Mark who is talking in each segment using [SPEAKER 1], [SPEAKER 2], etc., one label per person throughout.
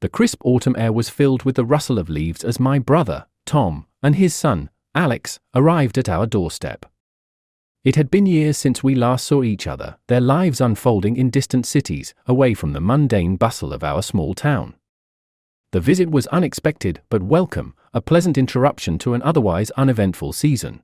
[SPEAKER 1] The crisp autumn air was filled with the rustle of leaves as my brother, Tom, and his son, Alex, arrived at our doorstep. It had been years since we last saw each other, their lives unfolding in distant cities, away from the mundane bustle of our small town. The visit was unexpected but welcome, a pleasant interruption to an otherwise uneventful season.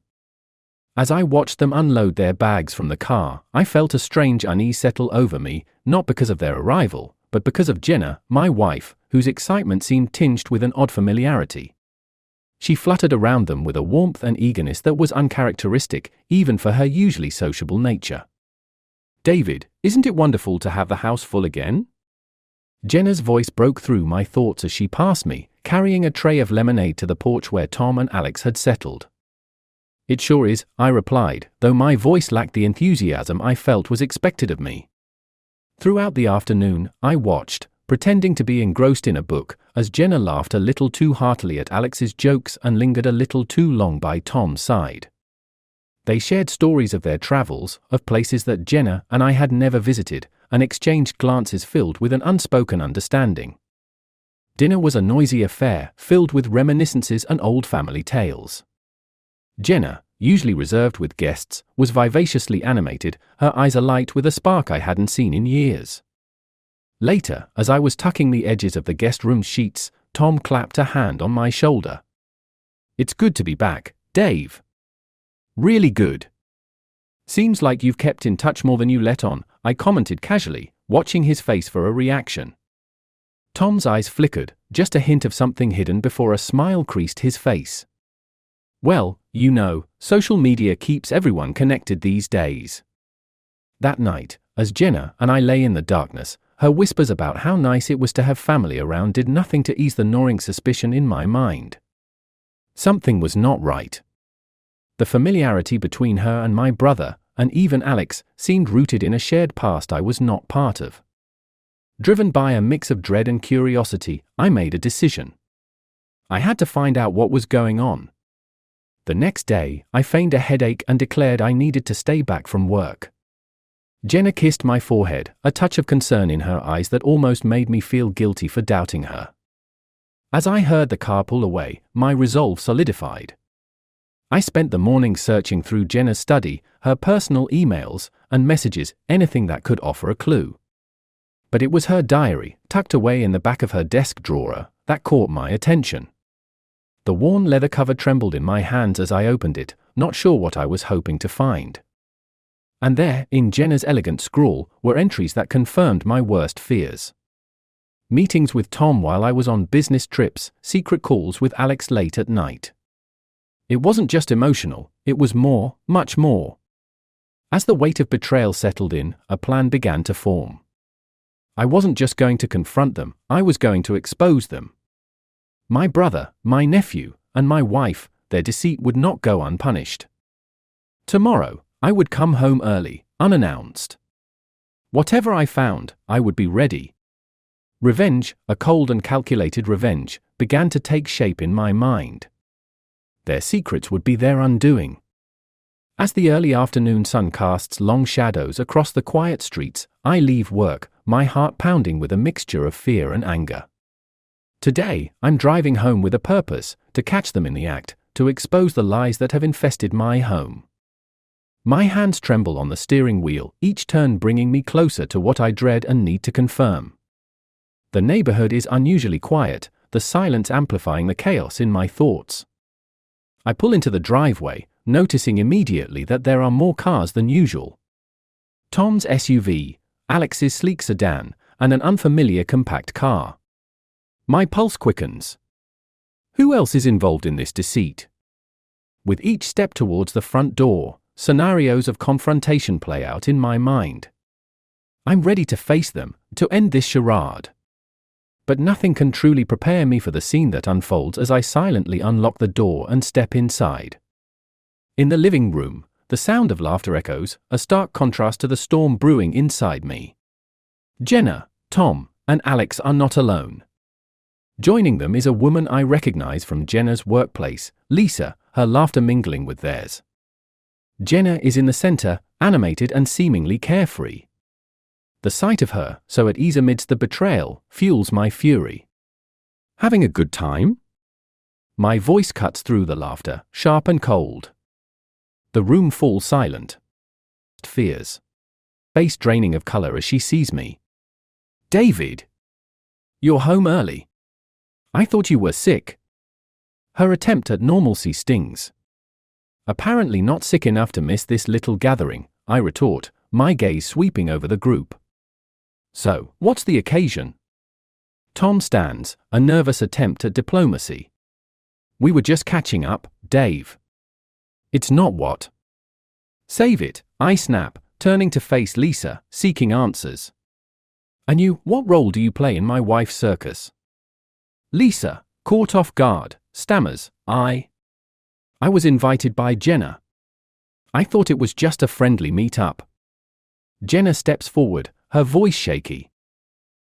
[SPEAKER 1] As I watched them unload their bags from the car, I felt a strange unease settle over me, not because of their arrival, but because of Jenna, my wife, whose excitement seemed tinged with an odd familiarity. She fluttered around them with a warmth and eagerness that was uncharacteristic, even for her usually sociable nature. "David, isn't it wonderful to have the house full again?" Jenna's voice broke through my thoughts as she passed me, carrying a tray of lemonade to the porch where Tom and Alex had settled. "It sure is," I replied, though my voice lacked the enthusiasm I felt was expected of me. Throughout the afternoon, I watched, pretending to be engrossed in a book, as Jenna laughed a little too heartily at Alex's jokes and lingered a little too long by Tom's side. They shared stories of their travels, of places that Jenna and I had never visited, and exchanged glances filled with an unspoken understanding. Dinner was a noisy affair, filled with reminiscences and old family tales. Jenna, usually reserved with guests, was vivaciously animated, her eyes alight with a spark I hadn't seen in years. Later, as I was tucking the edges of the guest room sheets, Tom clapped a hand on my shoulder. "It's good to be back, Dave." "Really good." "Seems like you've kept in touch more than you let on," I commented casually, watching his face for a reaction. Tom's eyes flickered, just a hint of something hidden before a smile creased his face. "Well, you know, social media keeps everyone connected these days." That night, as Jenna and I lay in the darkness, her whispers about how nice it was to have family around did nothing to ease the gnawing suspicion in my mind. Something was not right. The familiarity between her and my brother, and even Alex, seemed rooted in a shared past I was not part of. Driven by a mix of dread and curiosity, I made a decision. I had to find out what was going on. The next day, I feigned a headache and declared I needed to stay back from work. Jenna kissed my forehead, a touch of concern in her eyes that almost made me feel guilty for doubting her. As I heard the car pull away, my resolve solidified. I spent the morning searching through Jenna's study, her personal emails, and messages, anything that could offer a clue. But it was her diary, tucked away in the back of her desk drawer, that caught my attention. The worn leather cover trembled in my hands as I opened it, not sure what I was hoping to find. And there, in Jenna's elegant scrawl, were entries that confirmed my worst fears. Meetings with Tom while I was on business trips, secret calls with Alex late at night. It wasn't just emotional, it was more, much more. As the weight of betrayal settled in, a plan began to form. I wasn't just going to confront them, I was going to expose them. My brother, my nephew, and my wife, their deceit would not go unpunished. Tomorrow, I would come home early, unannounced. Whatever I found, I would be ready. Revenge, a cold and calculated revenge, began to take shape in my mind. Their secrets would be their undoing. As the early afternoon sun casts long shadows across the quiet streets, I leave work, my heart pounding with a mixture of fear and anger. Today, I'm driving home with a purpose, to catch them in the act, to expose the lies that have infested my home. My hands tremble on the steering wheel, each turn bringing me closer to what I dread and need to confirm. The neighborhood is unusually quiet, the silence amplifying the chaos in my thoughts. I pull into the driveway, noticing immediately that there are more cars than usual. Tom's SUV, Alex's sleek sedan, and an unfamiliar compact car. My pulse quickens. Who else is involved in this deceit? With each step towards the front door, scenarios of confrontation play out in my mind. I'm ready to face them, to end this charade. But nothing can truly prepare me for the scene that unfolds as I silently unlock the door and step inside. In the living room, the sound of laughter echoes, a stark contrast to the storm brewing inside me. Jenna, Tom, and Alex are not alone. Joining them is a woman I recognize from Jenna's workplace, Lisa, her laughter mingling with theirs. Jenna is in the center, animated and seemingly carefree. The sight of her, so at ease amidst the betrayal, fuels my fury. Having a good time? My voice cuts through the laughter, sharp and cold. The room falls silent. Fears. Face draining of color as she sees me. David! You're home early. I thought you were sick. Her attempt at normalcy stings. Apparently not sick enough to miss this little gathering, I retort, my gaze sweeping over the group. So, what's the occasion? Tom stands, a nervous attempt at diplomacy. We were just catching up, Dave. It's not what? Save it, I snap, turning to face Lisa, seeking answers. And you, what role do you play in my wife's circus? Lisa, caught off guard, stammers, I was invited by Jenna. I thought it was just a friendly meet-up. Jenna steps forward, her voice shaky.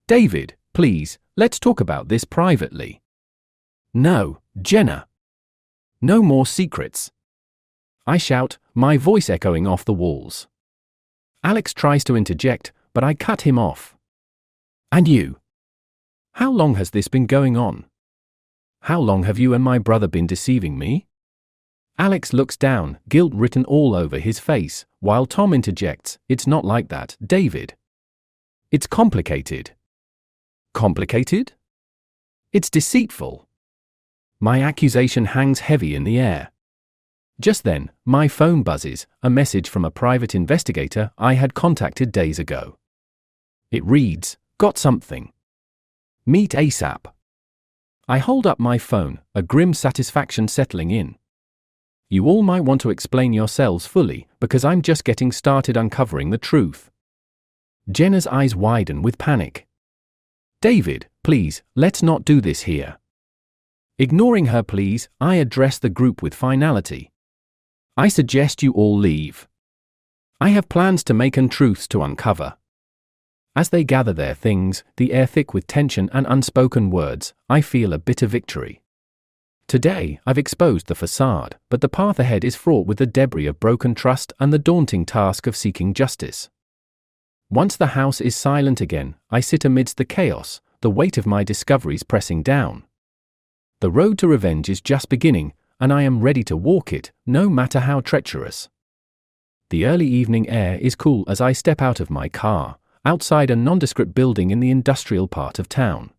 [SPEAKER 1] David, please, let's talk about this privately. No, Jenna. No more secrets. I shout, my voice echoing off the walls. Alex tries to interject, but I cut him off. And you? How long has this been going on? How long have you and my brother been deceiving me? Alex looks down, guilt written all over his face, while Tom interjects, it's not like that, David. It's complicated. Complicated? It's deceitful. My accusation hangs heavy in the air. Just then, my phone buzzes, a message from a private investigator I had contacted days ago. It reads, got something. Meet ASAP. I hold up my phone, a grim satisfaction settling in. You all might want to explain yourselves fully, because I'm just getting started uncovering the truth. Jenna's eyes widen with panic. David, please, let's not do this here. Ignoring her pleas, I address the group with finality. I suggest you all leave. I have plans to make and truths to uncover. As they gather their things, the air thick with tension and unspoken words, I feel a bitter victory. Today, I've exposed the facade, but the path ahead is fraught with the debris of broken trust and the daunting task of seeking justice. Once the house is silent again, I sit amidst the chaos, the weight of my discoveries pressing down. The road to revenge is just beginning, and I am ready to walk it, no matter how treacherous. The early evening air is cool as I step out of my car, outside a nondescript building in the industrial part of town.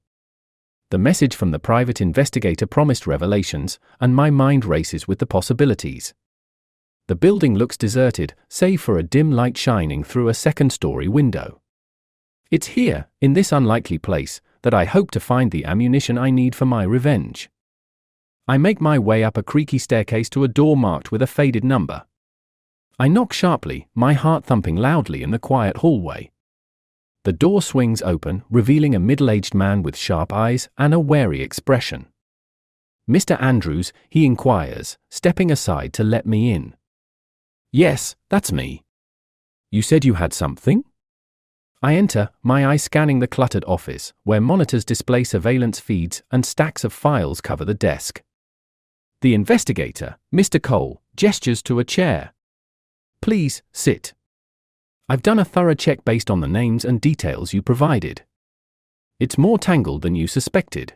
[SPEAKER 1] The message from the private investigator promised revelations, and my mind races with the possibilities. The building looks deserted, save for a dim light shining through a second-story window. It's here, in this unlikely place, that I hope to find the ammunition I need for my revenge. I make my way up a creaky staircase to a door marked with a faded number. I knock sharply, my heart thumping loudly in the quiet hallway. The door swings open, revealing a middle-aged man with sharp eyes and a wary expression. Mr. Andrews, he inquires, stepping aside to let me in. Yes, that's me. You said you had something? I enter, my eyes scanning the cluttered office, where monitors display surveillance feeds and stacks of files cover the desk. The investigator, Mr. Cole, gestures to a chair. Please, sit. I've done a thorough check based on the names and details you provided. It's more tangled than you suspected.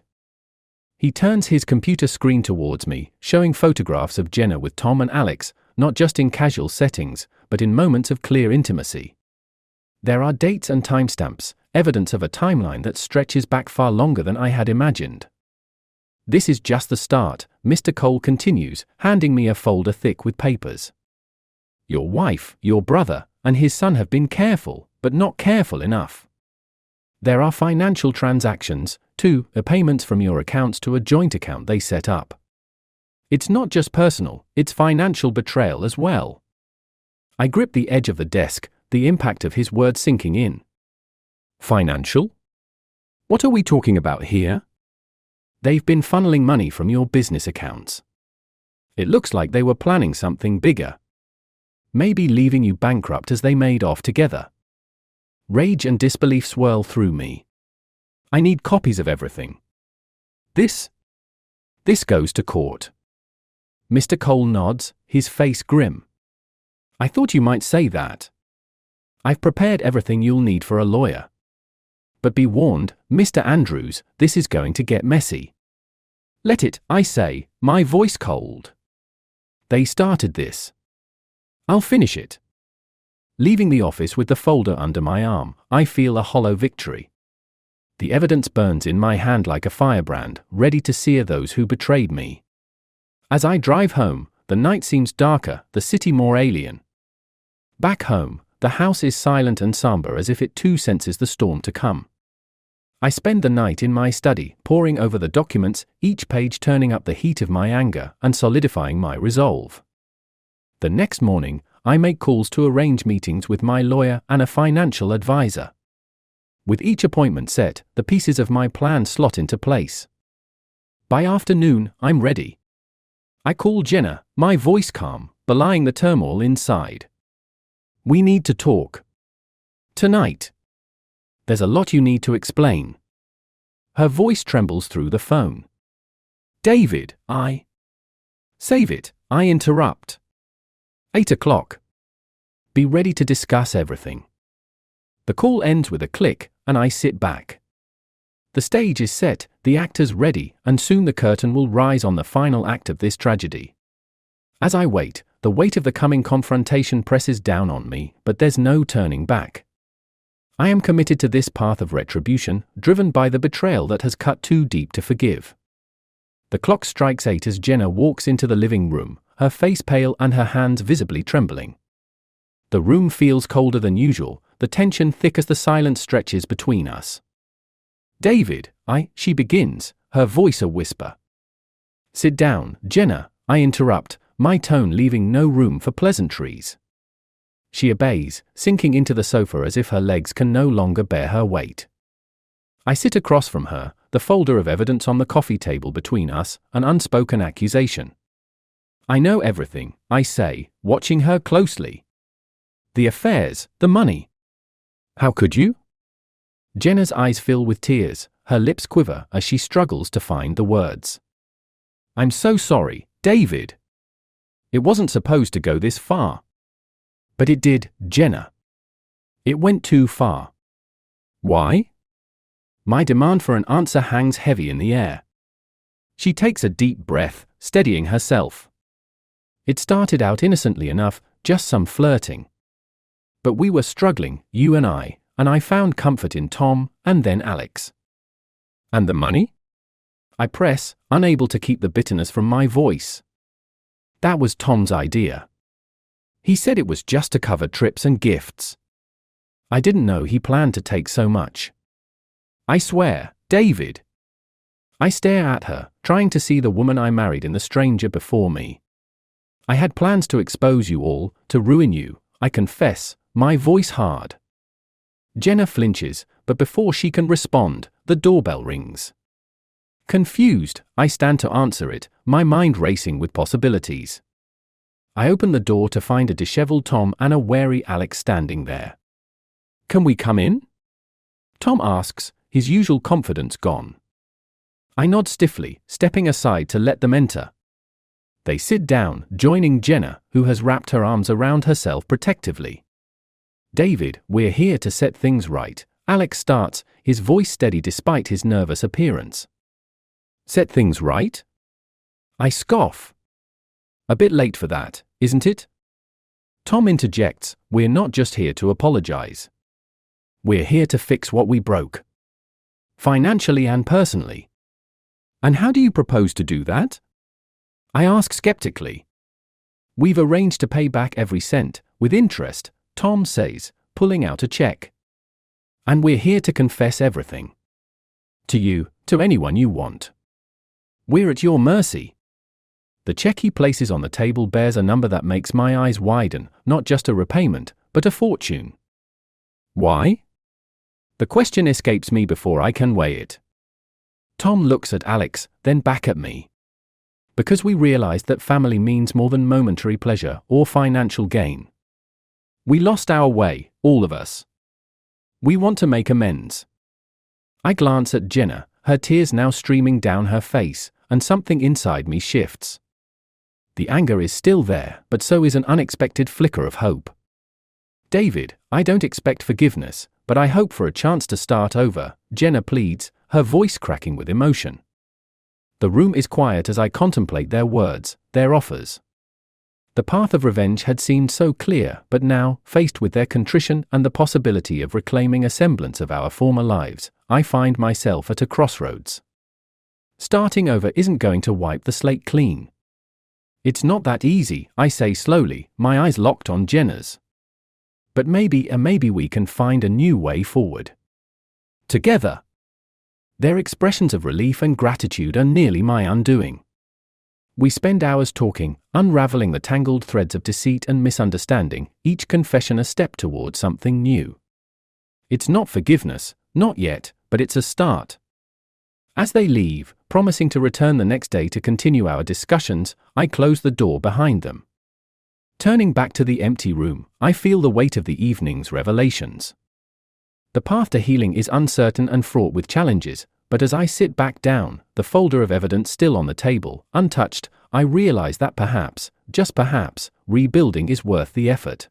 [SPEAKER 1] He turns his computer screen towards me, showing photographs of Jenna with Tom and Alex, not just in casual settings, but in moments of clear intimacy. There are dates and timestamps, evidence of a timeline that stretches back far longer than I had imagined. This is just the start, Mr. Cole continues, handing me a folder thick with papers. Your wife, your brother, and his son have been careful, but not careful enough. There are financial transactions, too, payments from your accounts to a joint account they set up. It's not just personal, it's financial betrayal as well. I grip the edge of the desk, the impact of his words sinking in. Financial? What are we talking about here? They've been funneling money from your business accounts. It looks like they were planning something bigger. Maybe leaving you bankrupt as they made off together. Rage and disbelief swirl through me. I need copies of everything. This goes to court. Mr. Cole nods, his face grim. I thought you might say that. I've prepared everything you'll need for a lawyer. But be warned, Mr. Andrews, this is going to get messy. Let it, I say, my voice cold. They started this. I'll finish it. Leaving the office with the folder under my arm, I feel a hollow victory. The evidence burns in my hand like a firebrand, ready to sear those who betrayed me. As I drive home, the night seems darker, the city more alien. Back home, the house is silent and somber as if it too senses the storm to come. I spend the night in my study, poring over the documents, each page turning up the heat of my anger and solidifying my resolve. The next morning, I make calls to arrange meetings with my lawyer and a financial advisor. With each appointment set, the pieces of my plan slot into place. By afternoon, I'm ready. I call Jenna, my voice calm, belying the turmoil inside. We need to talk. Tonight. There's a lot you need to explain. Her voice trembles through the phone. David, Save it, I interrupt. 8 o'clock. Be ready to discuss everything. The call ends with a click, and I sit back. The stage is set, the actors ready, and soon the curtain will rise on the final act of this tragedy. As I wait, the weight of the coming confrontation presses down on me, but there's no turning back. I am committed to this path of retribution, driven by the betrayal that has cut too deep to forgive. The clock strikes 8 as Jenna walks into the living room, her face pale and her hands visibly trembling. The room feels colder than usual, the tension thick as the silence stretches between us. David, she begins, her voice a whisper. Sit down, Jenna, I interrupt, my tone leaving no room for pleasantries. She obeys, sinking into the sofa as if her legs can no longer bear her weight. I sit across from her, the folder of evidence on the coffee table between us, an unspoken accusation. I know everything, I say, watching her closely. The affairs, the money. How could you? Jenna's eyes fill with tears, her lips quiver as she struggles to find the words. I'm so sorry, David. It wasn't supposed to go this far. But it did, Jenna. It went too far. Why? My demand for an answer hangs heavy in the air. She takes a deep breath, steadying herself. It started out innocently enough, just some flirting. But we were struggling, you and I found comfort in Tom, and then Alex. And the money? I press, unable to keep the bitterness from my voice. That was Tom's idea. He said it was just to cover trips and gifts. I didn't know he planned to take so much. I swear, David. I stare at her, trying to see the woman I married in the stranger before me. I had plans to expose you all, to ruin you, I confess, my voice hard. Jenna flinches, but before she can respond, the doorbell rings. Confused, I stand to answer it, my mind racing with possibilities. I open the door to find a disheveled Tom and a wary Alex standing there. Can we come in? Tom asks, his usual confidence gone. I nod stiffly, stepping aside to let them enter. They sit down, joining Jenna, who has wrapped her arms around herself protectively. David, we're here to set things right, Alex starts, his voice steady despite his nervous appearance. Set things right? I scoff. A bit late for that, isn't it? Tom interjects, we're not just here to apologize. We're here to fix what we broke. Financially and personally. And how do you propose to do that? I ask skeptically. We've arranged to pay back every cent, with interest, Tom says, pulling out a check. And we're here to confess everything. To you, to anyone you want. We're at your mercy. The check he places on the table bears a number that makes my eyes widen, not just a repayment, but a fortune. Why? The question escapes me before I can weigh it. Tom looks at Alex, then back at me. Because we realized that family means more than momentary pleasure or financial gain. We lost our way, all of us. We want to make amends. I glance at Jenna, her tears now streaming down her face, and something inside me shifts. The anger is still there, but so is an unexpected flicker of hope. David, I don't expect forgiveness, but I hope for a chance to start over, Jenna pleads, her voice cracking with emotion. The room is quiet as I contemplate their words, their offers. The path of revenge had seemed so clear, but now, faced with their contrition and the possibility of reclaiming a semblance of our former lives, I find myself at a crossroads. Starting over isn't going to wipe the slate clean. It's not that easy, I say slowly, my eyes locked on Jenna's. But maybe we can find a new way forward. Together. Their expressions of relief and gratitude are nearly my undoing. We spend hours talking, unraveling the tangled threads of deceit and misunderstanding, each confession a step toward something new. It's not forgiveness, not yet, but it's a start. As they leave, promising to return the next day to continue our discussions, I close the door behind them. Turning back to the empty room, I feel the weight of the evening's revelations. The path to healing is uncertain and fraught with challenges, but as I sit back down, the folder of evidence still on the table, untouched, I realize that perhaps, just perhaps, rebuilding is worth the effort.